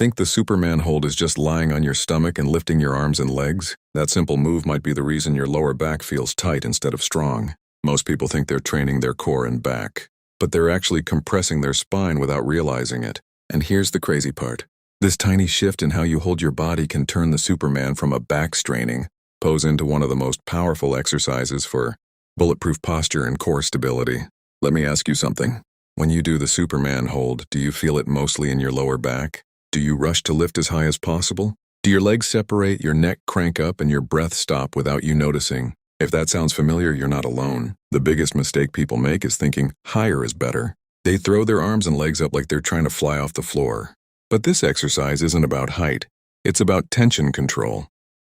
Think the Superman hold is just lying on your stomach and lifting your arms and legs? That simple move might be the reason your lower back feels tight instead of strong. Most people think they're training their core and back, but they're actually compressing their spine without realizing it. And here's the crazy part. This tiny shift in how you hold your body can turn the Superman from a back straining pose into one of the most powerful exercises for bulletproof posture and core stability. Let me ask you something. When you do the Superman hold, do you feel it mostly in your lower back? Do you rush to lift as high as possible? Do your legs separate, your neck crank up, and your breath stop without you noticing? If that sounds familiar, you're not alone. The biggest mistake people make is thinking higher is better. They throw their arms and legs up like they're trying to fly off the floor. But this exercise isn't about height. It's about tension control.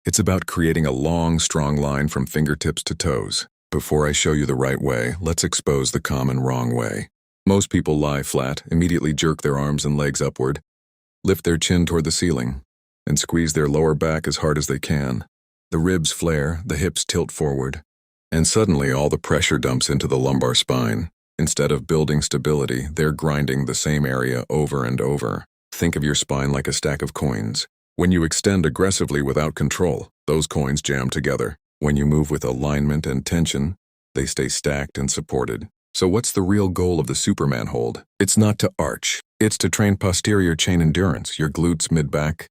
It's about creating a long, strong line from fingertips to toes. Before I show you the right way, let's expose the common wrong way. Most people lie flat, immediately jerk their arms and legs upward, lift their chin toward the ceiling, and squeeze their lower back as hard as they can. The ribs flare, the hips tilt forward, and suddenly all the pressure dumps into the lumbar spine. Instead of building stability, they're grinding the same area over and over. Think of your spine like a stack of coins. When you extend aggressively without control, those coins jam together. When you move with alignment and tension, they stay stacked and supported. So what's the real goal of the Superman hold? It's not to arch. It's to train posterior chain endurance, your glutes, mid-back,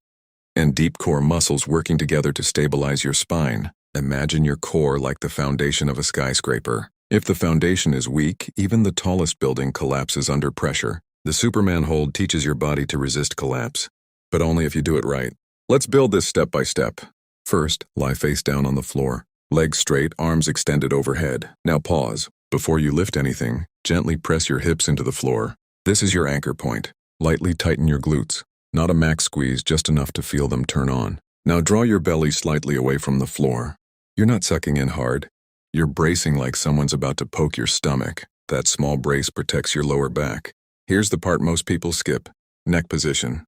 and deep core muscles working together to stabilize your spine. Imagine your core like the foundation of a skyscraper. If the foundation is weak, even the tallest building collapses under pressure. The Superman hold teaches your body to resist collapse, but only if you do it right. Let's build this step by step. First, lie face down on the floor. Legs straight, arms extended overhead. Now pause. Before you lift anything, gently press your hips into the floor. This is your anchor point. Lightly tighten your glutes. Not a max squeeze, just enough to feel them turn on. Now draw your belly slightly away from the floor. You're not sucking in hard. You're bracing like someone's about to poke your stomach. That small brace protects your lower back. Here's the part most people skip. Neck position.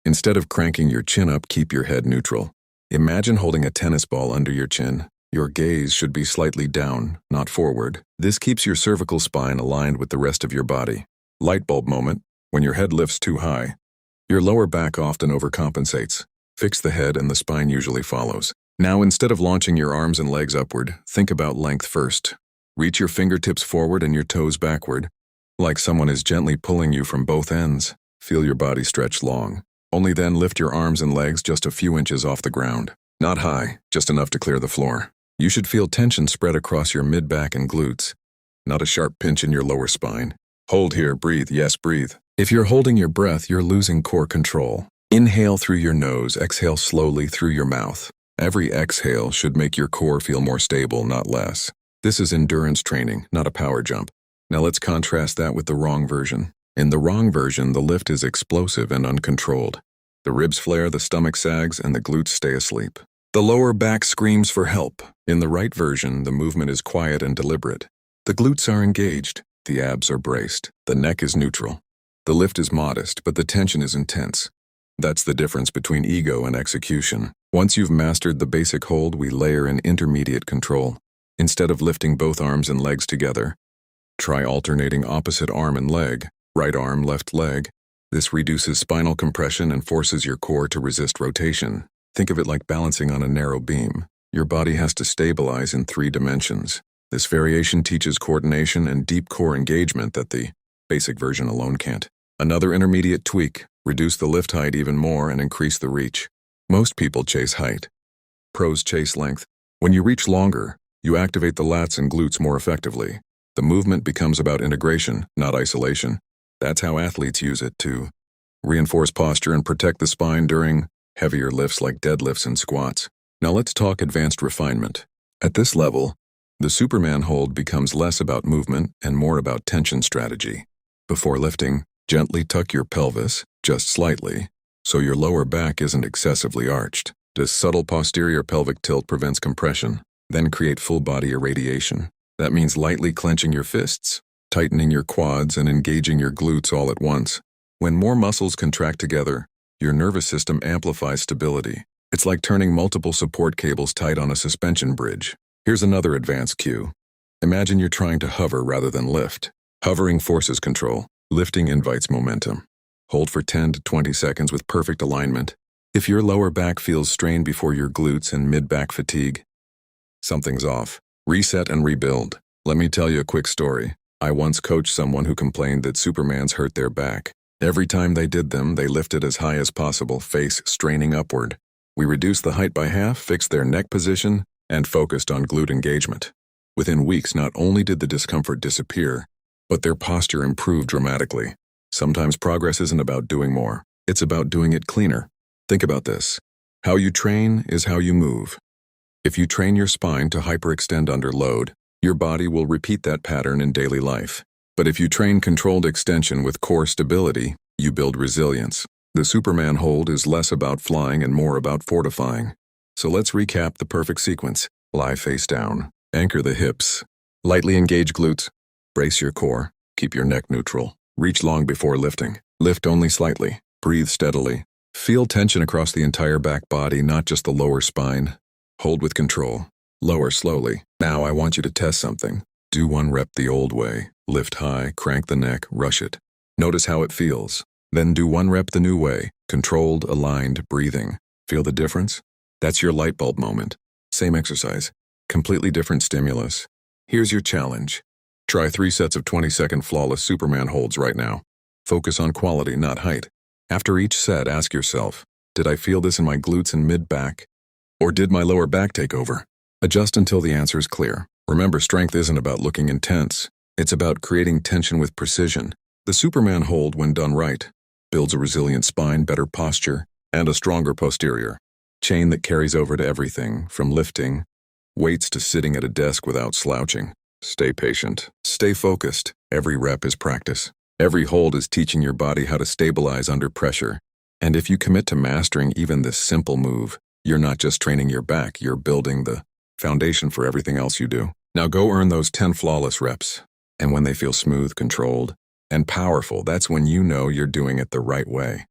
Instead of cranking your chin up, keep your head neutral. Imagine holding a tennis ball under your chin. Your gaze should be slightly down, not forward. This keeps your cervical spine aligned with the rest of your body. Light bulb moment. When your head lifts too high, your lower back often overcompensates. Fix the head and the spine usually follows. Now, instead of launching your arms and legs upward, think about length first. Reach your fingertips forward and your toes backward, like someone is gently pulling you from both ends. Feel your body stretch long. Only then lift your arms and legs just a few inches off the ground. Not high, just enough to clear the floor. You should feel tension spread across your mid-back and glutes, not a sharp pinch in your lower spine. Hold here, breathe, yes, breathe. If you're holding your breath, you're losing core control. Inhale through your nose, exhale slowly through your mouth. Every exhale should make your core feel more stable, not less. This is endurance training, not a power jump. Now let's contrast that with the wrong version. In the wrong version, the lift is explosive and uncontrolled. The ribs flare, the stomach sags, and the glutes stay asleep. The lower back screams for help. In the right version, the movement is quiet and deliberate. The glutes are engaged. The abs are braced. The neck is neutral. The lift is modest, but the tension is intense. That's the difference between ego and execution. Once you've mastered the basic hold, we layer in intermediate control. Instead of lifting both arms and legs together, try alternating opposite arm and leg, right arm, left leg. This reduces spinal compression and forces your core to resist rotation. Think of it like balancing on a narrow beam. Your body has to stabilize in 3 dimensions. This variation teaches coordination and deep core engagement that the basic version alone can't. Another intermediate tweak, reduce the lift height even more and increase the reach. Most people chase height. Pros chase length. When you reach longer, you activate the lats and glutes more effectively. The movement becomes about integration, not isolation. That's how athletes use it to reinforce posture and protect the spine during heavier lifts like deadlifts and squats. Now let's talk advanced refinement. At this level, the Superman hold becomes less about movement and more about tension strategy. Before lifting, gently tuck your pelvis, just slightly, so your lower back isn't excessively arched. This subtle posterior pelvic tilt prevents compression. Then create full body irradiation. That means lightly clenching your fists, tightening your quads, and engaging your glutes all at once. When more muscles contract together, your nervous system amplifies stability. It's like turning multiple support cables tight on a suspension bridge. Here's another advanced cue. Imagine you're trying to hover rather than lift. Hovering forces control. Lifting invites momentum. Hold for 10 to 20 seconds with perfect alignment. If your lower back feels strained before your glutes and mid-back fatigue, something's off. Reset and rebuild. Let me tell you a quick story. I once coached someone who complained that Supermans hurt their back. Every time they did them, they lifted as high as possible, face straining upward. We reduced the height by half, fixed their neck position, and focused on glute engagement. Within weeks, not only did the discomfort disappear, but their posture improved dramatically. Sometimes progress isn't about doing more. It's about doing it cleaner. Think about this. How you train is how you move. If you train your spine to hyperextend under load, your body will repeat that pattern in daily life. But if you train controlled extension with core stability, you build resilience. The Superman hold is less about flying and more about fortifying. So let's recap the perfect sequence. Lie face down. Anchor the hips. Lightly engage glutes. Brace your core. Keep your neck neutral. Reach long before lifting. Lift only slightly. Breathe steadily. Feel tension across the entire back body, not just the lower spine. Hold with control. Lower slowly. Now I want you to test something. Do 1 rep the old way. Lift high, crank the neck, rush it. Notice how it feels. Then do 1 rep the new way. Controlled, aligned, breathing. Feel the difference? That's your light bulb moment. Same exercise. Completely different stimulus. Here's your challenge. Try 3 sets of 20-second flawless Superman holds right now. Focus on quality, not height. After each set, ask yourself, did I feel this in my glutes and mid-back? Or did my lower back take over? Adjust until the answer is clear. Remember, strength isn't about looking intense. It's about creating tension with precision. The Superman hold, when done right, builds a resilient spine, better posture, and a stronger posterior. Chain that carries over to everything, from lifting weights to sitting at a desk without slouching. Stay patient. Stay focused. Every rep is practice. Every hold is teaching your body how to stabilize under pressure. And if you commit to mastering even this simple move, you're not just training your back, you're building the foundation for everything else you do. Now go earn those 10 flawless reps. And when they feel smooth, controlled, and powerful, that's when you know you're doing it the right way.